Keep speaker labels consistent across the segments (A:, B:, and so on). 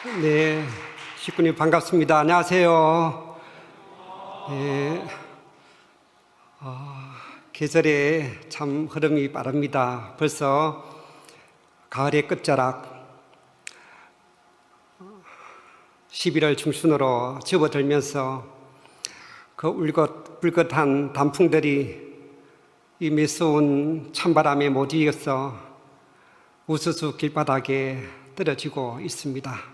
A: 네, 식구님 반갑습니다. 안녕하세요. 네, 계절의 참 흐름이 빠릅니다. 벌써 가을의 끝자락 11월 중순으로 접어들면서 그 울긋불긋한 단풍들이 이 매서운 찬바람에 못 이겨서 우수수 길바닥에 떨어지고 있습니다.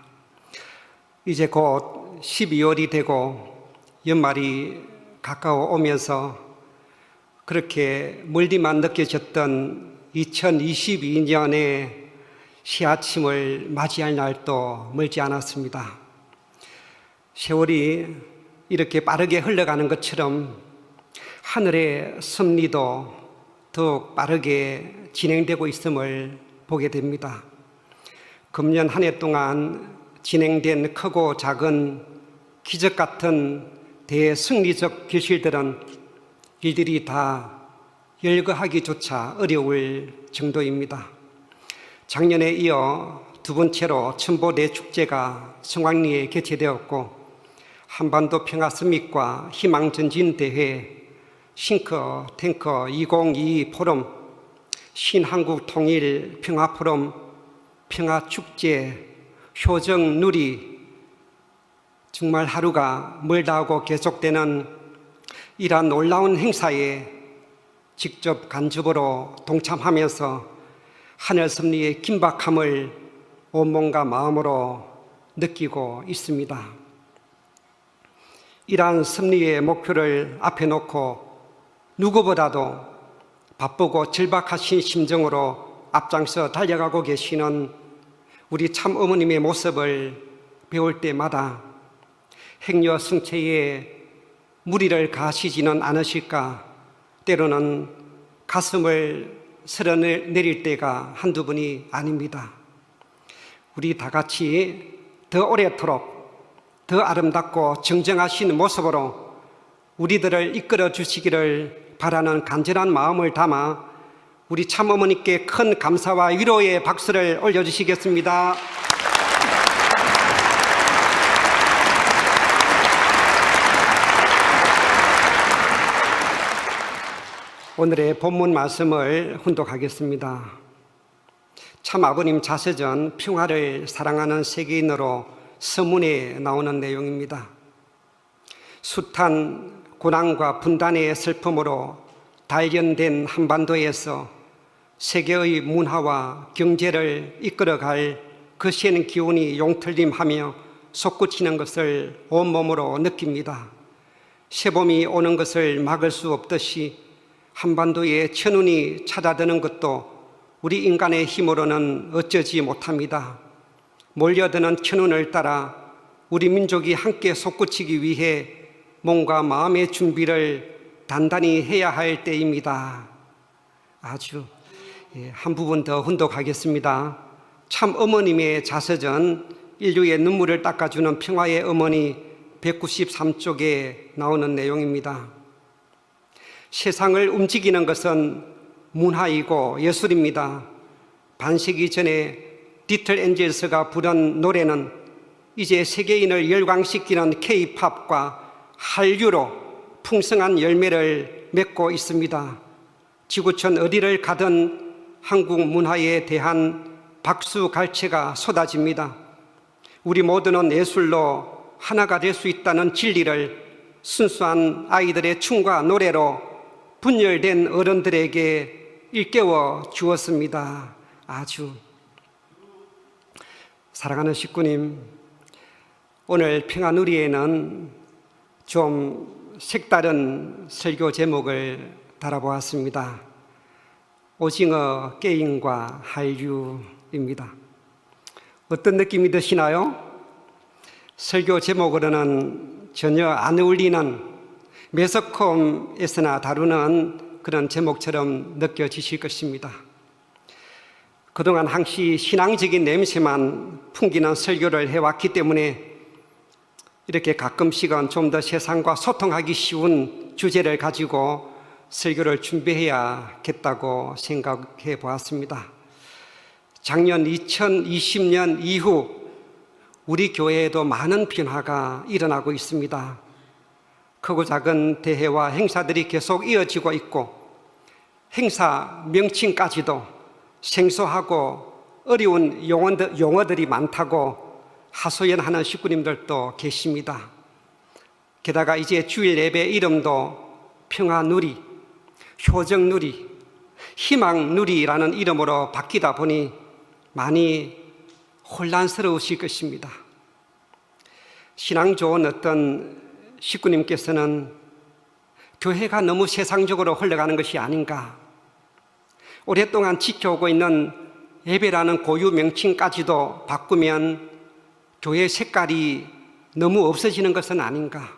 A: 이제 곧 12월이 되고 연말이 가까워 오면서 그렇게 멀리만 느껴졌던 2022년의 새아침을 맞이할 날도 멀지 않았습니다. 세월이 이렇게 빠르게 흘러가는 것처럼 하늘의 섭리도 더욱 빠르게 진행되고 있음을 보게 됩니다. 금년 한 해 동안 진행된 크고 작은 기적 같은 대승리적 결실들은 이들이 다 열거하기조차 어려울 정도입니다. 작년에 이어 두 번째로 첨보 대축제가 성황리에 개최되었고, 한반도 평화서밋과 희망전진대회, 싱크탱크 2022 포럼, 신한국 통일 평화포럼, 평화축제, 효정누리, 정말 하루가 멀다 하고 계속되는 이러한 놀라운 행사에 직접 간접으로 동참하면서 하늘 섭리의 긴박함을 온몸과 마음으로 느끼고 있습니다. 이러한 섭리의 목표를 앞에 놓고 누구보다도 바쁘고 절박하신 심정으로 앞장서 달려가고 계시는 우리 참 어머님의 모습을 배울 때마다 행여 승체에 무리를 가하시지는 않으실까, 때로는 가슴을 쓸어내릴 때가 한두 번이 아닙니다. 우리 다 같이 더 오래도록 더 아름답고 정정하신 모습으로 우리들을 이끌어 주시기를 바라는 간절한 마음을 담아 우리 참어머니께 큰 감사와 위로의 박수를 올려주시겠습니다. 오늘의 본문 말씀을 훈독하겠습니다. 참 아버님 자서전 평화를 사랑하는 세계인으로 서문에 나오는 내용입니다. 숱한 고난과 분단의 슬픔으로 단련된 한반도에서 세계의 문화와 경제를 이끌어갈 거센 기운이 용틀림하며 솟구치는 것을 온몸으로 느낍니다. 새봄이 오는 것을 막을 수 없듯이 한반도에 천운이 찾아드는 것도 우리 인간의 힘으로는 어쩌지 못합니다. 몰려드는 천운을 따라 우리 민족이 함께 솟구치기 위해 몸과 마음의 준비를 단단히 해야 할 때입니다. 아주 한 부분 더 훈독하겠습니다. 참 어머님의 자서전 인류의 눈물을 닦아주는 평화의 어머니 193쪽에 나오는 내용입니다. 세상을 움직이는 것은 문화이고 예술입니다. 반세기 전에 리틀 엔젤스가 부른 노래는 이제 세계인을 열광시키는 K-팝과 한류로 풍성한 열매를 맺고 있습니다. 지구촌 어디를 가든 한국 문화에 대한 박수갈채가 쏟아집니다. 우리 모두는 예술로 하나가 될 수 있다는 진리를 순수한 아이들의 춤과 노래로 분열된 어른들에게 일깨워 주었습니다. 아주 사랑하는 식구님, 오늘 평화누리에는 좀 색다른 설교 제목을 달아보았습니다. 오징어 게임과 한류입니다. 어떤 느낌이 드시나요? 설교 제목으로는 전혀 안 어울리는 매스컴에서나 다루는 그런 제목처럼 느껴지실 것입니다. 그동안 항시 신앙적인 냄새만 풍기는 설교를 해왔기 때문에 이렇게 가끔씩은 좀 더 세상과 소통하기 쉬운 주제를 가지고 설교를 준비해야겠다고 생각해 보았습니다. 작년 2020년 이후 우리 교회에도 많은 변화가 일어나고 있습니다. 크고 작은 대회와 행사들이 계속 이어지고 있고 행사 명칭까지도 생소하고 어려운 용어들이 많다고 하소연하는 식구님들도 계십니다. 게다가 이제 주일 예배 이름도 평화누리, 효정누리, 희망누리라는 이름으로 바뀌다 보니 많이 혼란스러우실 것입니다. 신앙 좋은 어떤 식구님께서는 교회가 너무 세상적으로 흘러가는 것이 아닌가, 오랫동안 지켜오고 있는 예배라는 고유 명칭까지도 바꾸면 교회 색깔이 너무 없어지는 것은 아닌가.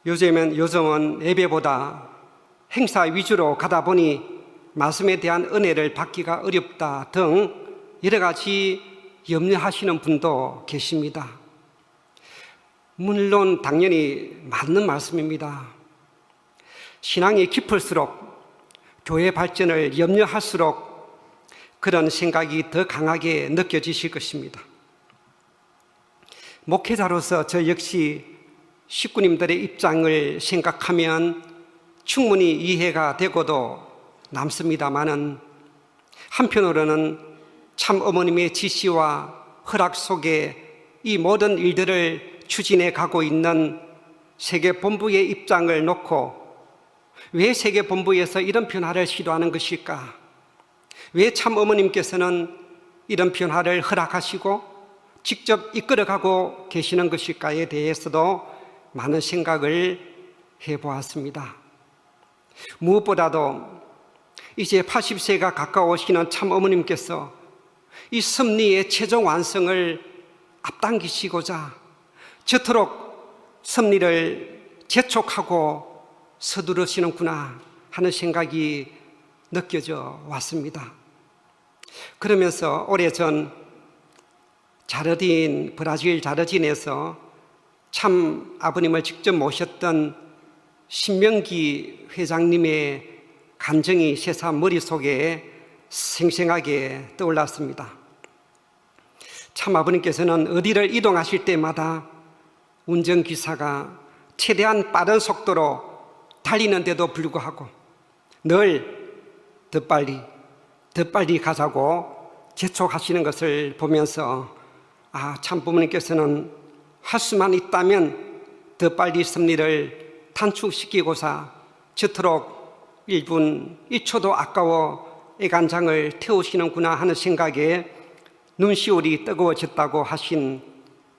A: 요즘은 예배보다 행사 위주로 가다 보니 말씀에 대한 은혜를 받기가 어렵다 등 여러 가지 염려하시는 분도 계십니다. 물론 당연히 맞는 말씀입니다. 신앙이 깊을수록 교회 발전을 염려할수록 그런 생각이 더 강하게 느껴지실 것입니다. 목회자로서 저 역시 식구님들의 입장을 생각하면 충분히 이해가 되고도 남습니다마는 한편으로는 참 어머님의 지시와 허락 속에 이 모든 일들을 추진해 가고 있는 세계본부의 입장을 놓고 왜 세계본부에서 이런 변화를 시도하는 것일까? 왜 참 어머님께서는 이런 변화를 허락하시고 직접 이끌어가고 계시는 것일까에 대해서도 많은 생각을 해보았습니다. 무엇보다도 이제 80세가 가까우시는 참 어머님께서 이 섭리의 최종 완성을 앞당기시고자 저토록 섭리를 재촉하고 서두르시는구나 하는 생각이 느껴져 왔습니다. 그러면서 오래전 브라질 자르딘에서 참 아버님을 직접 모셨던 신명기 회장님의 감정이 새삼 머릿속에 생생하게 떠올랐습니다. 참 아버님께서는 어디를 이동하실 때마다 운전기사가 최대한 빠른 속도로 달리는데도 불구하고 늘 더 빨리 가자고 재촉하시는 것을 보면서 참 부모님께서는 할 수만 있다면 더 빨리 섭리를 단축시키고자 저토록 1분 1초도 아까워 애간장을 태우시는구나 하는 생각에 눈시울이 뜨거워졌다고 하신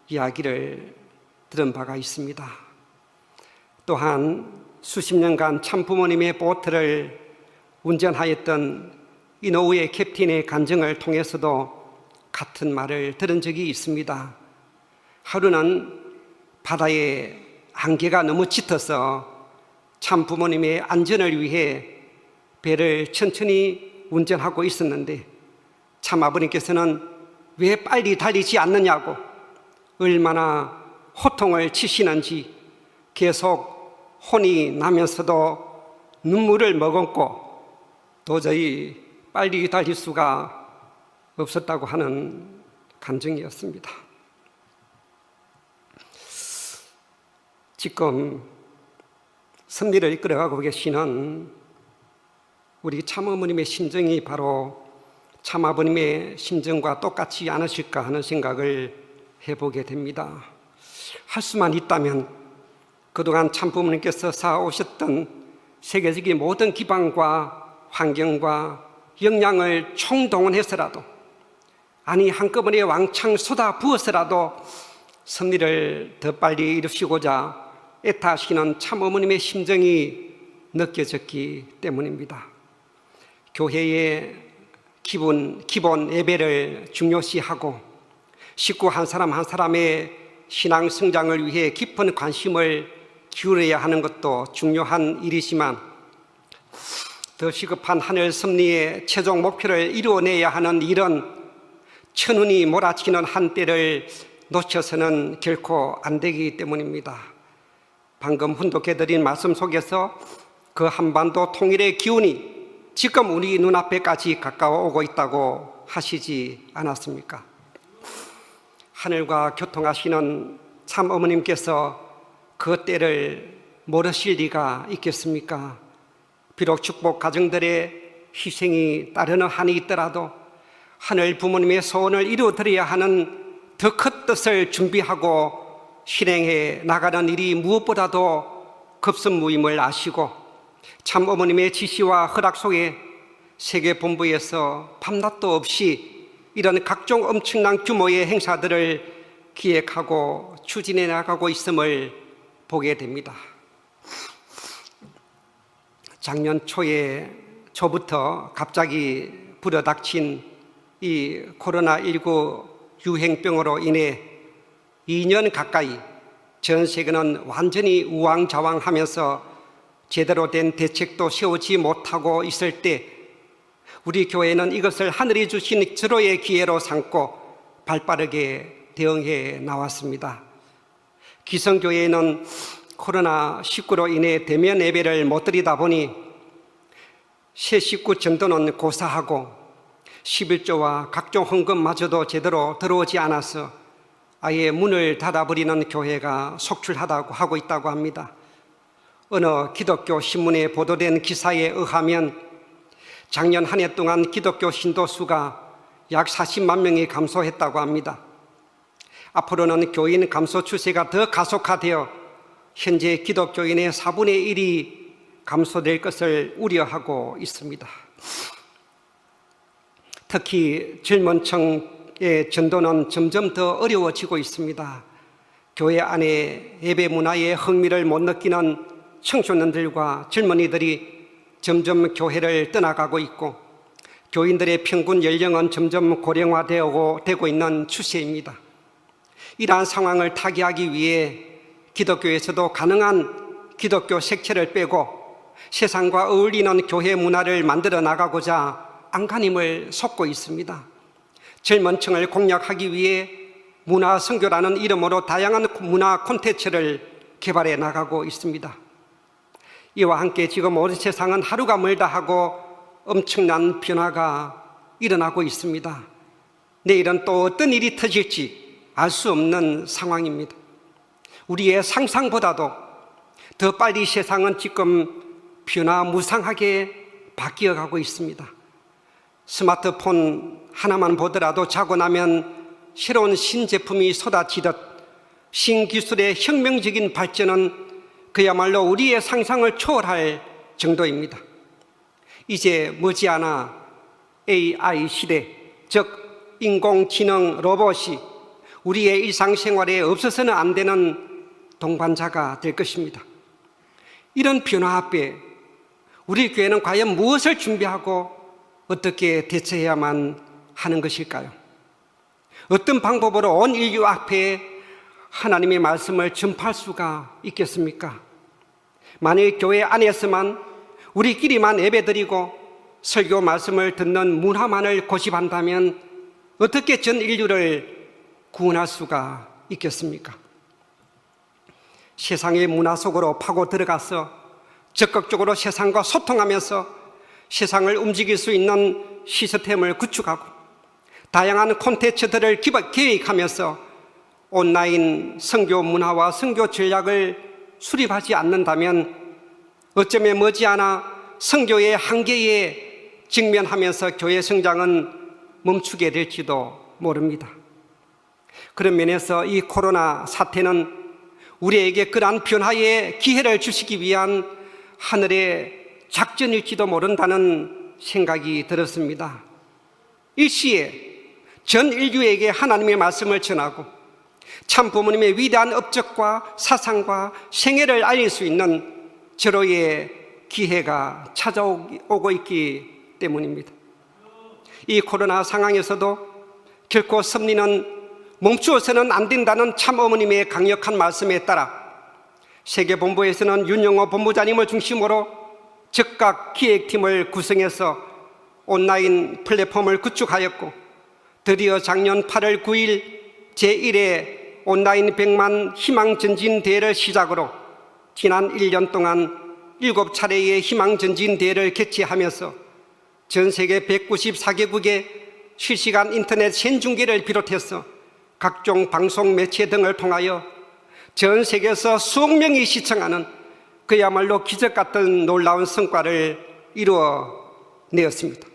A: 이야기를 들은 바가 있습니다. 또한 수십 년간 참 부모님의 보트를 운전하였던 이노우의 캡틴의 간증을 통해서도 같은 말을 들은 적이 있습니다. 하루는 바다의 안개가 너무 짙어서 참 부모님의 안전을 위해 배를 천천히 운전하고 있었는데 참 아버님께서는 왜 빨리 달리지 않느냐고 얼마나 호통을 치시는지 계속 혼이 나면서도 눈물을 머금고 도저히 빨리 달릴 수가 없었다고 하는 감정이었습니다. 지금 섭리를 이끌어가고 계시는 우리 참어머님의 심정이 바로 참아버님의 심정과 똑같지 않으실까 하는 생각을 해보게 됩니다. 할 수만 있다면 그동안 참부모님께서 쌓아오셨던 세계적인 모든 기반과 환경과 역량을 총동원해서라도, 아니 한꺼번에 왕창 쏟아 부어서라도 섭리를 더 빨리 이루시고자 애타하시는 참어머님의 심정이 느껴졌기 때문입니다. 교회의 기본 예배를 중요시하고 식구 한 사람 한 사람의 신앙 성장을 위해 깊은 관심을 기울여야 하는 것도 중요한 일이지만 더 시급한 하늘 섭리의 최종 목표를 이루어내야 하는 일은 천운이 몰아치는 한때를 놓쳐서는 결코 안 되기 때문입니다. 방금 훈독해드린 말씀 속에서 그 한반도 통일의 기운이 지금 우리 눈앞에까지 가까워 오고 있다고 하시지 않았습니까? 하늘과 교통하시는 참 어머님께서 그 때를 모르실 리가 있겠습니까? 비록 축복 가정들의 희생이 따르는 한이 있더라도 하늘 부모님의 소원을 이루어드려야 하는 더 큰 뜻을 준비하고 실행해 나가는 일이 무엇보다도 급선무임을 아시고 참 어머님의 지시와 허락 속에 세계본부에서 밤낮도 없이 이런 각종 엄청난 규모의 행사들을 기획하고 추진해 나가고 있음을 보게 됩니다. 작년 초부터 갑자기 불어닥친 이 코로나19 유행병으로 인해 2년 가까이 전 세계는 완전히 우왕좌왕하면서 제대로 된 대책도 세우지 못하고 있을 때 우리 교회는 이것을 하늘이 주신 절호의 기회로 삼고 발빠르게 대응해 나왔습니다. 기성교회는 코로나19로 인해 대면 예배를 못 드리다 보니 새 식구 전도는 고사하고 11조와 각종 헌금마저도 제대로 들어오지 않아서 아예 문을 닫아버리는 교회가 속출하다고 하고 있다고 합니다. 어느 기독교 신문에 보도된 기사에 의하면 작년 한 해 동안 기독교 신도 수가 약 40만 명이 감소했다고 합니다. 앞으로는 교인 감소 추세가 더 가속화되어 현재 기독교인의 4분의 1이 감소될 것을 우려하고 있습니다. 특히 젊은 층의 전도는 점점 더 어려워지고 있습니다. 교회 안에 예배 문화의 흥미를 못 느끼는 청소년들과 젊은이들이 점점 교회를 떠나가고 있고 교인들의 평균 연령은 점점 고령화되고 있는 추세입니다. 이러한 상황을 타개하기 위해 기독교에서도 가능한 기독교 색채를 빼고 세상과 어울리는 교회 문화를 만들어 나가고자 안간힘을 쏟고 있습니다. 젊은 층을 공략하기 위해 문화선교라는 이름으로 다양한 문화 콘텐츠를 개발해 나가고 있습니다. 이와 함께 지금 온 세상은 하루가 멀다 하고 엄청난 변화가 일어나고 있습니다. 내일은 또 어떤 일이 터질지 알 수 없는 상황입니다. 우리의 상상보다도 더 빨리 세상은 지금 변화무쌍하게 바뀌어가고 있습니다. 스마트폰 하나만 보더라도 자고 나면 새로운 신제품이 쏟아지듯 신기술의 혁명적인 발전은 그야말로 우리의 상상을 초월할 정도입니다. 이제 머지않아 AI 시대, 즉 인공지능 로봇이 우리의 일상생활에 없어서는 안 되는 동반자가 될 것입니다. 이런 변화 앞에 우리 교회는 과연 무엇을 준비하고 어떻게 대처해야만 하는 것일까요? 어떤 방법으로 온 인류 앞에 하나님의 말씀을 전파할 수가 있겠습니까? 만일 교회 안에서만 우리끼리만 예배드리고 설교 말씀을 듣는 문화만을 고집한다면 어떻게 전 인류를 구원할 수가 있겠습니까? 세상의 문화 속으로 파고 들어가서 적극적으로 세상과 소통하면서 세상을 움직일 수 있는 시스템을 구축하고 다양한 콘텐츠들을 계획하면서 온라인 선교 문화와 선교 전략을 수립하지 않는다면 어쩌면 머지않아 선교의 한계에 직면하면서 교회 성장은 멈추게 될지도 모릅니다. 그런 면에서 이 코로나 사태는 우리에게 그러한 변화의 기회를 주시기 위한 하늘의 작전일지도 모른다는 생각이 들었습니다. 일시에 전 인류에게 하나님의 말씀을 전하고 참 부모님의 위대한 업적과 사상과 생애를 알릴 수 있는 절호의 기회가 찾아오고 있기 때문입니다. 이 코로나 상황에서도 결코 섭리는 멈추어서는 안 된다는 참 어머님의 강력한 말씀에 따라 세계본부에서는 윤영호 본부장님을 중심으로 즉각 기획팀을 구성해서 온라인 플랫폼을 구축하였고 드디어 작년 8월 9일 제1회 온라인 100만 희망전진대회를 시작으로 지난 1년 동안 7차례의 희망전진대회를 개최하면서 전 세계 194개국의 실시간 인터넷 생중계를 비롯해서 각종 방송 매체 등을 통하여 전 세계에서 수억 명이 시청하는 그야말로 기적 같은 놀라운 성과를 이루어내었습니다.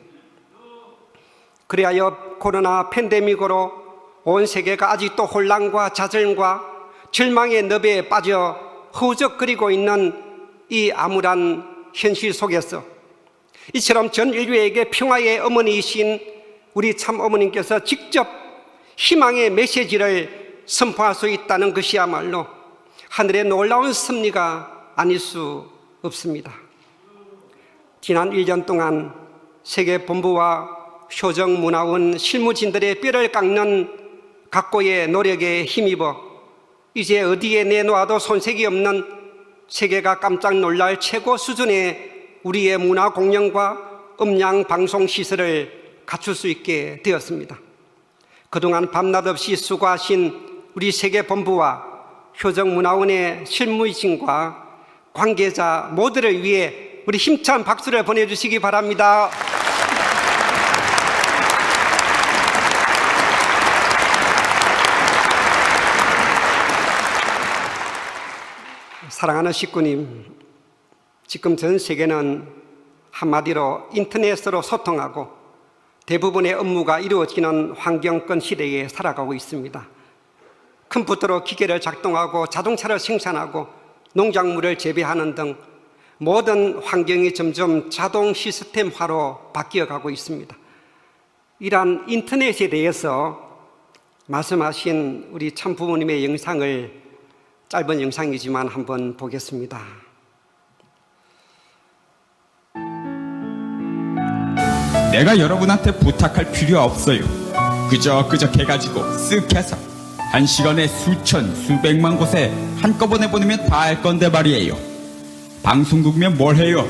A: 그리하여 코로나 팬데믹으로 온 세계가 아직도 혼란과 좌절과 절망의 늪에 빠져 허우적거리고 있는 이 암울한 현실 속에서 이처럼 전 인류에게 평화의 어머니이신 우리 참 어머님께서 직접 희망의 메시지를 선포할 수 있다는 것이야말로 하늘의 놀라운 섭리가 아닐 수 없습니다. 지난 1년 동안 세계본부와 효정문화원 실무진들의 뼈를 깎는 각고의 노력에 힘입어 이제 어디에 내놓아도 손색이 없는 세계가 깜짝 놀랄 최고 수준의 우리의 문화 공연과 음량 방송 시설을 갖출 수 있게 되었습니다. 그동안 밤낮 없이 수고하신 우리 세계본부와 효정문화원의 실무진과 관계자 모두를 위해 우리 힘찬 박수를 보내주시기 바랍니다. 사랑하는 식구님, 지금 전 세계는 한마디로 인터넷으로 소통하고 대부분의 업무가 이루어지는 환경권 시대에 살아가고 있습니다. 컴퓨터로 기계를 작동하고 자동차를 생산하고 농작물을 재배하는 등 모든 환경이 점점 자동 시스템화로 바뀌어가고 있습니다. 이러한 인터넷에 대해서 말씀하신 우리 참 부모님의 영상을 짧은 영상이지만 한번 보겠습니다.
B: 내가 여러분한테 부탁할 필요 없어요. 그저 해가지고 쓱 해서 1시간에 수천, 수백만 곳에 한꺼번에 보내면 다 할 건데 말이에요. 방송국이면 뭘 해요?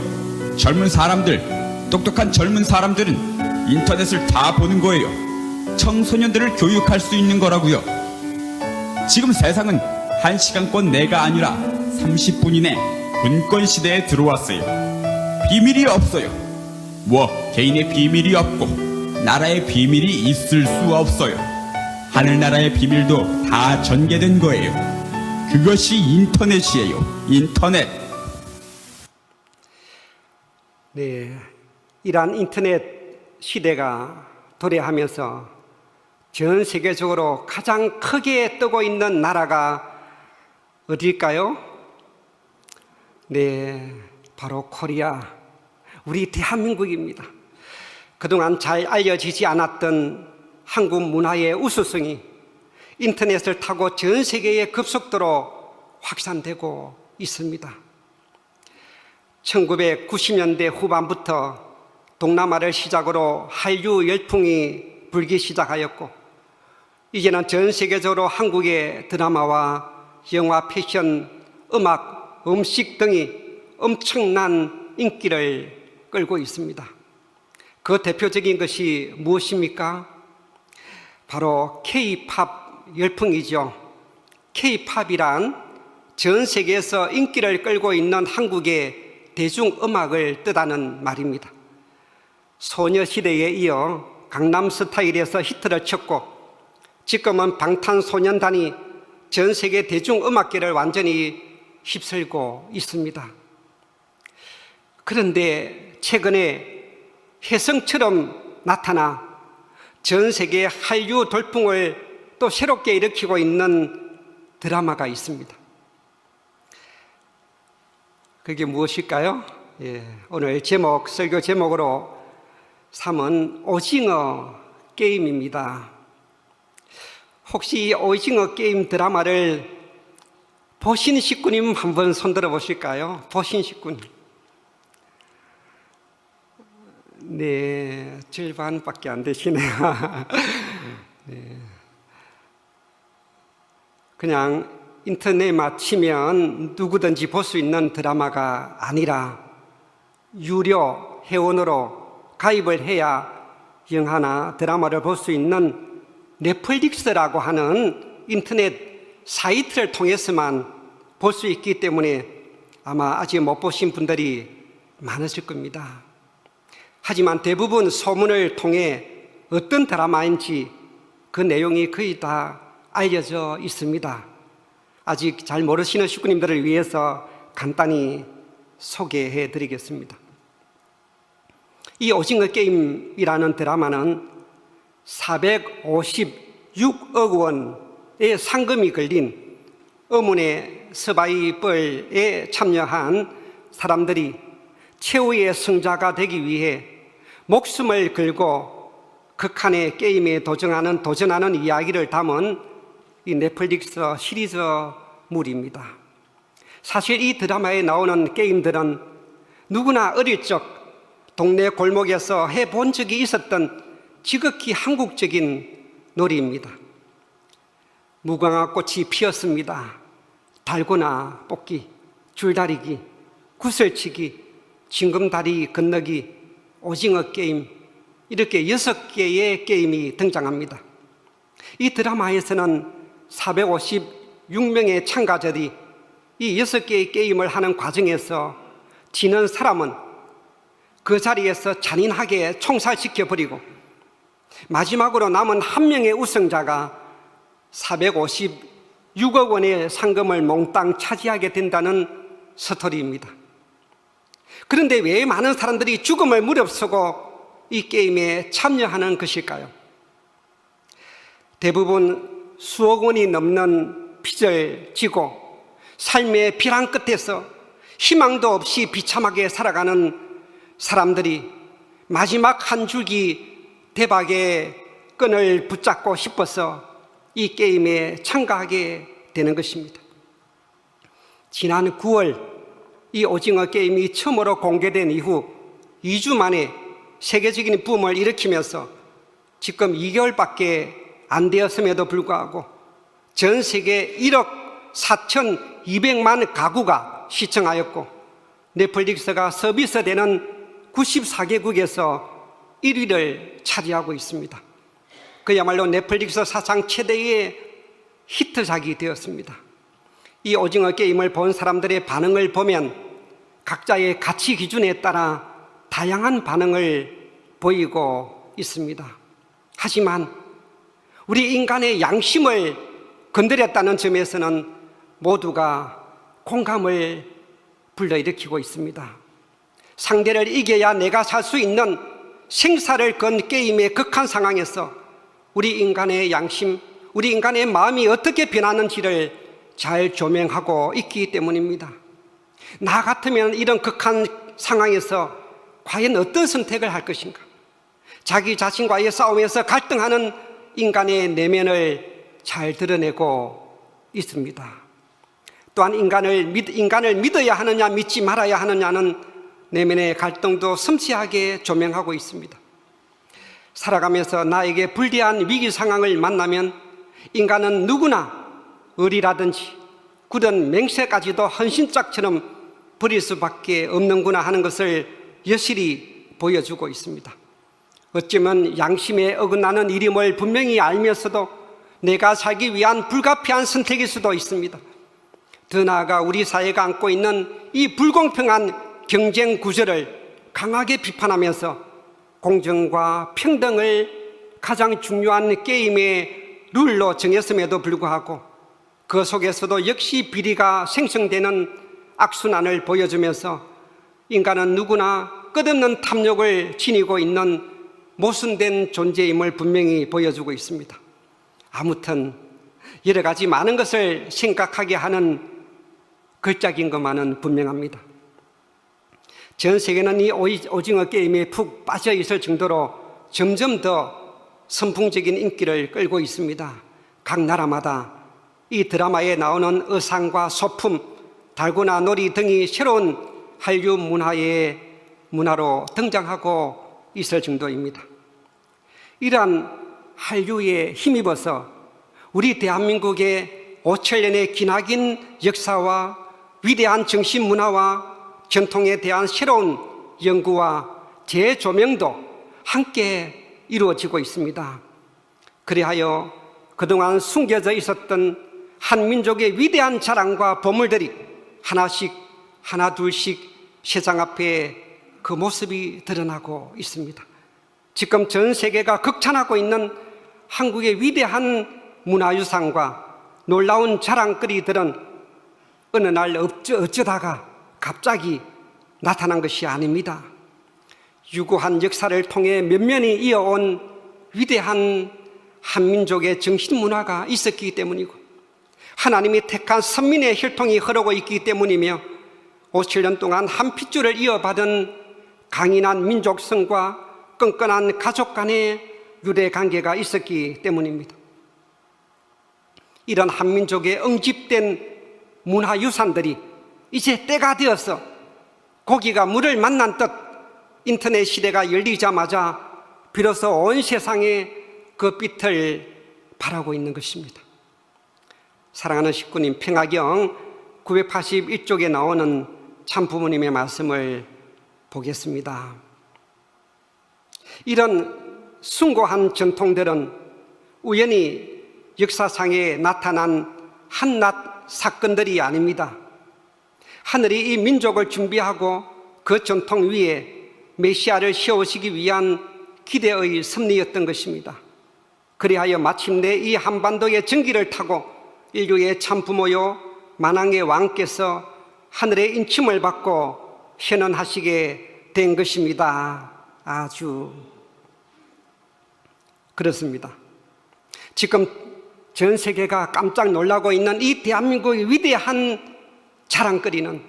B: 젊은 사람들, 똑똑한 젊은 사람들은 인터넷을 다 보는 거예요. 청소년들을 교육할 수 있는 거라고요. 지금 세상은 1시간권 내가 아니라 30분 이내 분권 시대에 들어왔어요. 비밀이 없어요. 개인의 비밀이 없고 나라의 비밀이 있을 수 없어요. 하늘나라의 비밀도 다 전개된 거예요. 그것이 인터넷이에요. 인터넷.
A: 네, 이러한 인터넷 시대가 도래하면서 전 세계적으로 가장 크게 뜨고 있는 나라가 어디일까요? 네, 바로 코리아, 우리 대한민국입니다. 그동안 잘 알려지지 않았던 한국 문화의 우수성이 인터넷을 타고 전 세계에 급속도로 확산되고 있습니다. 1990년대 후반부터 동남아를 시작으로 한류 열풍이 불기 시작하였고 이제는 전 세계적으로 한국의 드라마와 영화, 패션, 음악, 음식 등이 엄청난 인기를 끌고 있습니다. 그 대표적인 것이 무엇입니까? 바로 K-팝 열풍이죠. K-팝이란 전 세계에서 인기를 끌고 있는 한국의 대중음악을 뜻하는 말입니다. 소녀시대에 이어 강남스타일에서 히트를 쳤고 지금은 방탄소년단이 전 세계 대중음악계를 완전히 휩쓸고 있습니다. 그런데 최근에 혜성처럼 나타나 전 세계의 한류 돌풍을 또 새롭게 일으키고 있는 드라마가 있습니다. 그게 무엇일까요? 오늘 설교 제목으로 삼은 오징어 게임입니다. 혹시 이 오징어 게임 드라마를 보신 식구님 한번 손들어 보실까요? 보신 식구님. 네, 절반밖에 안 되시네요. 네. 그냥 인터넷만 치면 누구든지 볼 수 있는 드라마가 아니라 유료 회원으로 가입을 해야 영화나 드라마를 볼 수 있는 넷플릭스라고 하는 인터넷 사이트를 통해서만 볼 수 있기 때문에 아마 아직 못 보신 분들이 많으실 겁니다. 하지만 대부분 소문을 통해 어떤 드라마인지 그 내용이 거의 다 알려져 있습니다. 아직 잘 모르시는 식구님들을 위해서 간단히 소개해 드리겠습니다. 이 오징어 게임이라는 드라마는 456억 원의 상금이 걸린 어문의 서바이벌에 참여한 사람들이 최후의 승자가 되기 위해 목숨을 걸고 극한의 게임에 도전하는 이야기를 담은 이 넷플릭스 시리즈물입니다. 사실 이 드라마에 나오는 게임들은 누구나 어릴 적 동네 골목에서 해본 적이 있었던 지극히 한국적인 놀이입니다. 무궁화 꽃이 피었습니다. 달고나 뽑기, 줄다리기, 구슬치기, 징검다리 건너기, 오징어 게임, 이렇게 6개의 게임이 등장합니다. 이 드라마에서는 456명의 참가자들이 이 6개의 게임을 하는 과정에서 지는 사람은 그 자리에서 잔인하게 총살시켜버리고 마지막으로 남은 한 명의 우승자가 456억 원의 상금을 몽땅 차지하게 된다는 스토리입니다. 그런데 왜 많은 사람들이 죽음을 무릅쓰고 이 게임에 참여하는 것일까요? 대부분 수억 원이 넘는 빚을 지고 삶의 비란 끝에서 희망도 없이 비참하게 살아가는 사람들이 마지막 한 줄기 대박의 끈을 붙잡고 싶어서 이 게임에 참가하게 되는 것입니다. 지난 9월 이 오징어 게임이 처음으로 공개된 이후 2주 만에 세계적인 붐을 일으키면서 지금 2개월밖에 안 되었음에도 불구하고 전 세계 1억 4,200만 가구가 시청하였고 넷플릭스가 서비스되는 94개국에서 1위를 차지하고 있습니다. 그야말로 넷플릭스 사상 최대의 히트작이 되었습니다. 이 오징어 게임을 본 사람들의 반응을 보면 각자의 가치 기준에 따라 다양한 반응을 보이고 있습니다. 하지만 우리 인간의 양심을 건드렸다는 점에서는 모두가 공감을 불러일으키고 있습니다. 상대를 이겨야 내가 살 수 있는 생사를 건 게임의 극한 상황에서 우리 인간의 양심, 우리 인간의 마음이 어떻게 변하는지를 잘 조명하고 있기 때문입니다. 나 같으면 이런 극한 상황에서 과연 어떤 선택을 할 것인가? 자기 자신과의 싸움에서 갈등하는 인간의 내면을 잘 드러내고 있습니다. 또한 인간을 믿어야 하느냐 믿지 말아야 하느냐는 내면의 갈등도 섬세하게 조명하고 있습니다. 살아가면서 나에게 불리한 위기 상황을 만나면 인간은 누구나 을이라든지 굳은 맹세까지도 헌신짝처럼 버릴 수밖에 없는구나 하는 것을 여실히 보여주고 있습니다. 어쩌면 양심에 어긋나는 일임을 분명히 알면서도 내가 살기 위한 불가피한 선택일 수도 있습니다. 더 나아가 우리 사회가 안고 있는 이 불공평한 경쟁 구조를 강하게 비판하면서 공정과 평등을 가장 중요한 게임의 룰로 정했음에도 불구하고 그 속에서도 역시 비리가 생성되는 악순환을 보여주면서 인간은 누구나 끝없는 탐욕을 지니고 있는 모순된 존재임을 분명히 보여주고 있습니다. 아무튼 여러 가지 많은 것을 생각하게 하는 걸작인 것만은 분명합니다. 전 세계는 이 오징어 게임에 푹 빠져 있을 정도로 점점 더 선풍적인 인기를 끌고 있습니다. 각 나라마다 이 드라마에 나오는 의상과 소품, 달고나 놀이 등이 새로운 한류 문화로 등장하고 있을 정도입니다. 이러한 한류에 힘입어서 우리 대한민국의 5천년의 기나긴 역사와 위대한 정신문화와 전통에 대한 새로운 연구와 재조명도 함께 이루어지고 있습니다. 그리하여 그동안 숨겨져 있었던 한 민족의 위대한 자랑과 보물들이 하나 둘씩 세상 앞에 그 모습이 드러나고 있습니다. 지금 전 세계가 극찬하고 있는 한국의 위대한 문화유산과 놀라운 자랑거리들은 어느 날 어쩌다가 갑자기 나타난 것이 아닙니다. 유구한 역사를 통해 면면이 이어온 위대한 한민족의 정신문화가 있었기 때문이고, 하나님이 택한 선민의 혈통이 흐르고 있기 때문이며, 57년 동안 한 핏줄을 이어받은 강인한 민족성과 끈끈한 가족 간의 유대관계가 있었기 때문입니다. 이런 한민족의 응집된 문화유산들이 이제 때가 되어서 고기가 물을 만난 듯 인터넷 시대가 열리자마자 비로소 온 세상에 그 빛을 발하고 있는 것입니다. 사랑하는 식구님, 평화경 981쪽에 나오는 참부모님의 말씀을 보겠습니다. 이런 숭고한 전통들은 우연히 역사상에 나타난 한낱 사건들이 아닙니다. 하늘이 이 민족을 준비하고 그 전통 위에 메시아를 세우시기 위한 기대의 섭리였던 것입니다. 그리하여 마침내 이 한반도의 전기를 타고 인류의 참부모요 만왕의 왕께서 하늘의 인침을 받고 현원하시게 된 것입니다. 아주 그렇습니다. 지금 전 세계가 깜짝 놀라고 있는 이 대한민국의 위대한 자랑거리는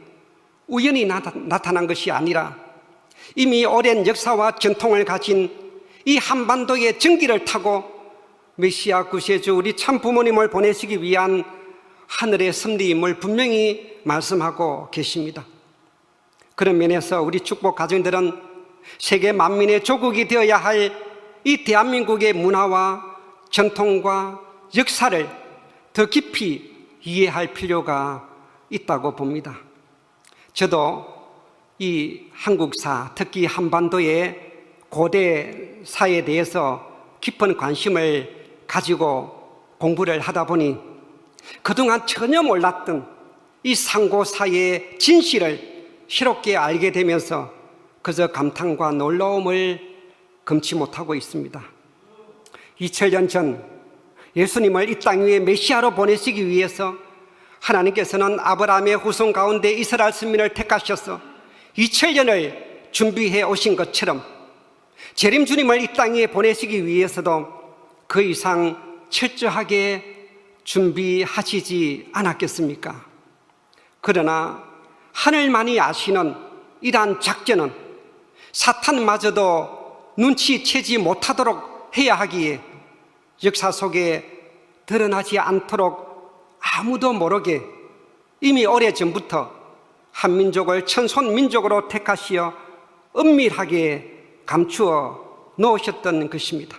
A: 우연히 나타난 것이 아니라 이미 오랜 역사와 전통을 가진 이 한반도의 전기를 타고 메시아 구세주 우리 참부모님을 보내시기 위한 하늘의 섭리임을 분명히 말씀하고 계십니다. 그런 면에서 우리 축복 가정들은 세계 만민의 조국이 되어야 할 이 대한민국의 문화와 전통과 역사를 더 깊이 이해할 필요가 있다고 봅니다. 저도 이 한국사, 특히 한반도의 고대사에 대해서 깊은 관심을 가지고 공부를 하다 보니 그동안 전혀 몰랐던 이 상고사의 진실을 새롭게 알게 되면서 그저 감탄과 놀라움을 금치 못하고 있습니다. 2000년 전 예수님을 이 땅 위에 메시아로 보내시기 위해서 하나님께서는 아브라함의 후손 가운데 이스라엘 선민을 택하셔서 2000년을 준비해 오신 것처럼 재림 주님을 이 땅 위에 보내시기 위해서도 그 이상 철저하게 준비하시지 않았겠습니까? 그러나 하늘만이 아시는 이러한 작전은 사탄마저도 눈치채지 못하도록 해야 하기에 역사 속에 드러나지 않도록 아무도 모르게 이미 오래전부터 한민족을 천손민족으로 택하시어 은밀하게 감추어 놓으셨던 것입니다.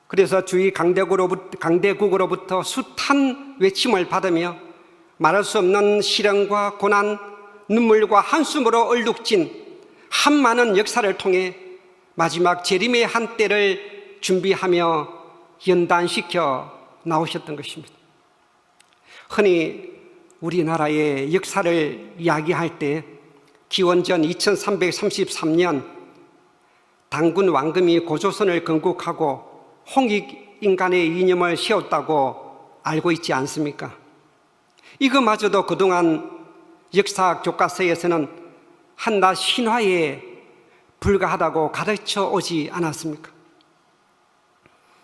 A: 그래서 주위 강대국으로부터 숱한 외침을 받으며 말할 수 없는 시련과 고난, 눈물과 한숨으로 얼룩진 한 많은 역사를 통해 마지막 재림의 한때를 준비하며 연단시켜 나오셨던 것입니다. 흔히 우리나라의 역사를 이야기할 때 기원전 2333년 당군 왕금이 고조선을 건국하고 홍익인간의 이념을 세웠다고 알고 있지 않습니까? 이거마저도 그동안 역사학 교과서에서는 한낱 신화에 불과하다고 가르쳐 오지 않았습니까?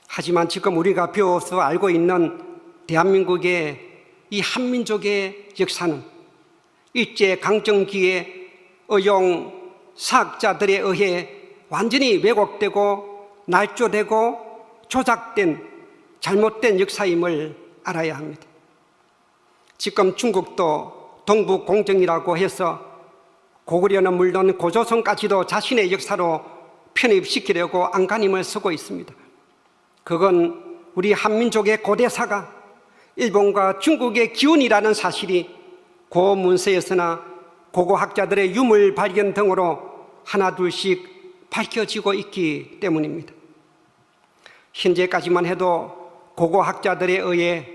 A: 하지만 지금 우리가 배워서 알고 있는 대한민국의 이 한민족의 역사는 일제강점기에 의용 사학자들에 의해 완전히 왜곡되고 날조되고 조작된 잘못된 역사임을 알아야 합니다. 지금 중국도 동북공정이라고 해서 고구려는 물론 고조선까지도 자신의 역사로 편입시키려고 안간힘을 쓰고 있습니다. 그건 우리 한민족의 고대사가 일본과 중국의 기운이라는 사실이 고문서에서나 고고학자들의 유물 발견 등으로 하나둘씩 밝혀지고 있기 때문입니다. 현재까지만 해도 고고학자들에 의해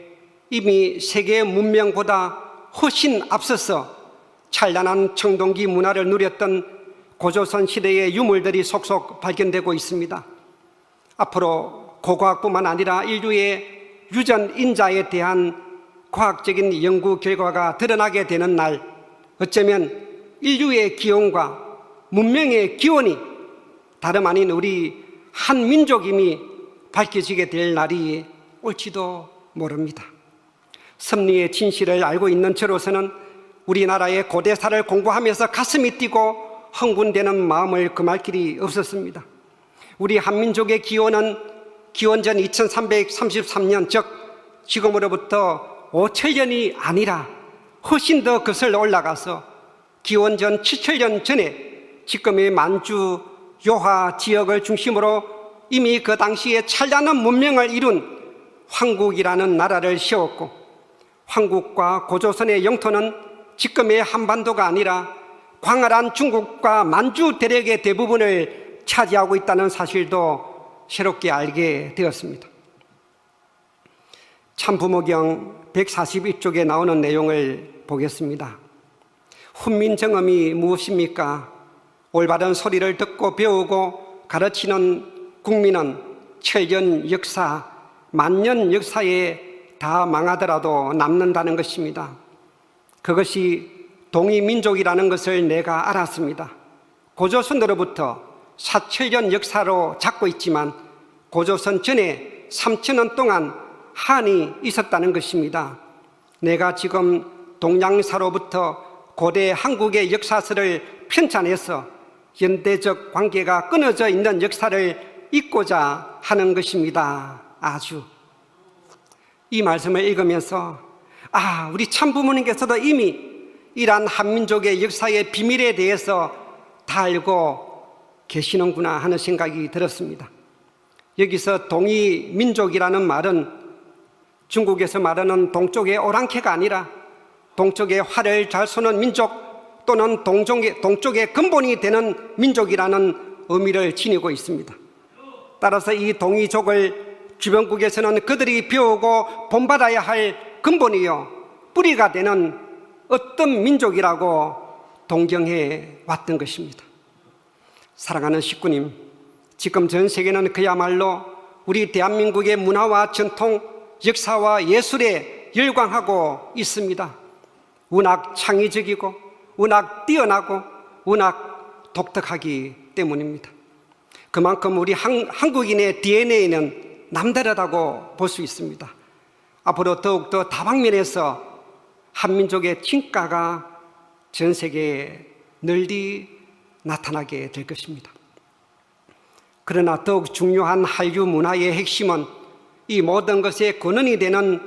A: 이미 세계 문명보다 훨씬 앞서서 찬란한 청동기 문화를 누렸던 고조선 시대의 유물들이 속속 발견되고 있습니다. 앞으로 고고학뿐만 아니라 인류의 유전 인자에 대한 과학적인 연구 결과가 드러나게 되는 날, 어쩌면 인류의 기원과 문명의 기원이 다름 아닌 우리 한 민족임이 밝혀지게 될 날이 올지도 모릅니다. 섭리의 진실을 알고 있는 저로서는 우리나라의 고대사를 공부하면서 가슴이 뛰고 흥분되는 마음을 금할 길이 없었습니다. 우리 한민족의 기원은 기원전 2333년, 즉 지금으로부터 5천년이 아니라 훨씬 더 거슬러 올라가서 기원전 7천년 전에 지금의 만주, 요하 지역을 중심으로 이미 그 당시에 찬란한 문명을 이룬 황국이라는 나라를 세웠고, 황국과 고조선의 영토는 지금의 한반도가 아니라 광활한 중국과 만주 대륙의 대부분을 차지하고 있다는 사실도 새롭게 알게 되었습니다. 참부모경 141쪽에 나오는 내용을 보겠습니다. 훈민정음이 무엇입니까? 올바른 소리를 듣고 배우고 가르치는 국민은 천년 역사, 만년 역사에 다 망하더라도 남는다는 것입니다. 그것이 동이민족이라는 것을 내가 알았습니다. 고조선으로부터 4천년 역사로 잡고 있지만 고조선 전에 3천년 동안 한이 있었다는 것입니다. 내가 지금 동양사로부터 고대 한국의 역사서를 편찬해서 현대적 관계가 끊어져 있는 역사를 잊고자 하는 것입니다. 아주. 이 말씀을 읽으면서 우리 참부모님께서도 이미 이러한 한민족의 역사의 비밀에 대해서 다 알고 계시는구나 하는 생각이 들었습니다. 여기서 동이민족이라는 말은 중국에서 말하는 동쪽의 오랑캐가 아니라 동쪽의 활을 잘 쏘는 민족 또는 동쪽의 근본이 되는 민족이라는 의미를 지니고 있습니다. 따라서 이 동이족을 주변국에서는 그들이 배우고 본받아야 할 근본이요 뿌리가 되는 어떤 민족이라고 동경해 왔던 것입니다. 사랑하는 식구님, 지금 전 세계는 그야말로 우리 대한민국의 문화와 전통, 역사와 예술에 열광하고 있습니다. 워낙 창의적이고 워낙 뛰어나고 워낙 독특하기 때문입니다. 그만큼 우리 한국인의 DNA는 남다르다고 볼 수 있습니다. 앞으로 더욱더 다방면에서 한민족의 진가가 전 세계에 널리 나타나게 될 것입니다. 그러나 더욱 중요한 한류 문화의 핵심은 이 모든 것의 근원이 되는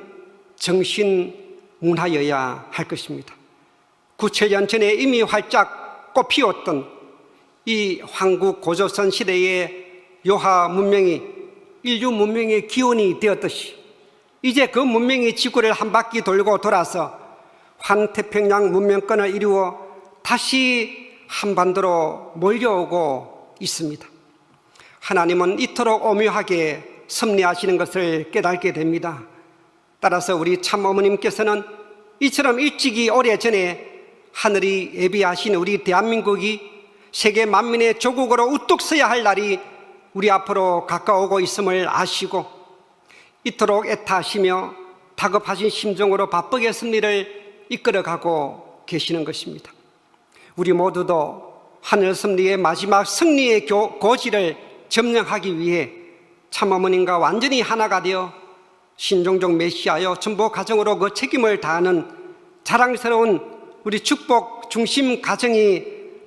A: 정신 문화여야 할 것입니다. 9천년 전에 이미 활짝 꽃피웠던 이 황국 고조선 시대의 요하 문명이 인류 문명의 기원이 되었듯이 이제 그 문명이 지구를 한 바퀴 돌고 돌아서 환태평양 문명권을 이루어 다시 한반도로 몰려오고 있습니다. 하나님은 이토록 오묘하게 섭리하시는 것을 깨닫게 됩니다. 따라서 우리 참어머님께서는 이처럼 일찍이 오래전에 하늘이 예비하신 우리 대한민국이 세계 만민의 조국으로 우뚝 서야 할 날이 우리 앞으로 가까우고 있음을 아시고 이토록 애타하시며 다급하신 심정으로 바쁘게 섭리를 이끌어가고 계시는 것입니다. 우리 모두도 하늘 섭리의 마지막 승리의 고지를 점령하기 위해 참어머님과 완전히 하나가 되어 신종족 메시아여 전부 가정으로 그 책임을 다하는 자랑스러운 우리 축복 중심 가정이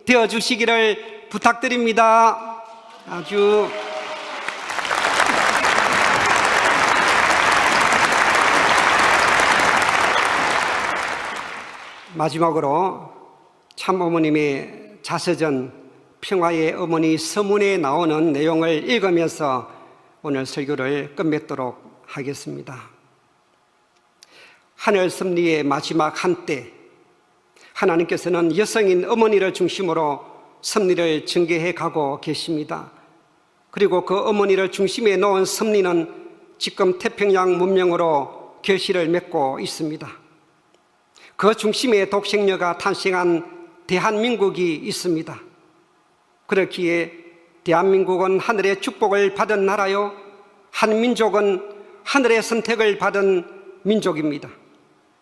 A: 되어주시기를 부탁드립니다. 아주 마지막으로 참어머님의 자서전 평화의 어머니 서문에 나오는 내용을 읽으면서 오늘 설교를 끝맺도록 하겠습니다. 하늘 섭리의 마지막 한때 하나님께서는 여성인 어머니를 중심으로 섭리를 전개해 가고 계십니다. 그리고 그 어머니를 중심에 놓은 섭리는 지금 태평양 문명으로 결실을 맺고 있습니다. 그 중심에 독생녀가 탄생한 대한민국이 있습니다. 그렇기에 대한민국은 하늘의 축복을 받은 나라요, 한민족은 하늘의 선택을 받은 민족입니다.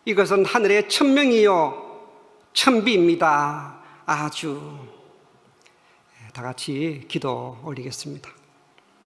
A: 이것은 하늘의 천명이요 천비입니다. 아주. 다 같이 기도 올리겠습니다.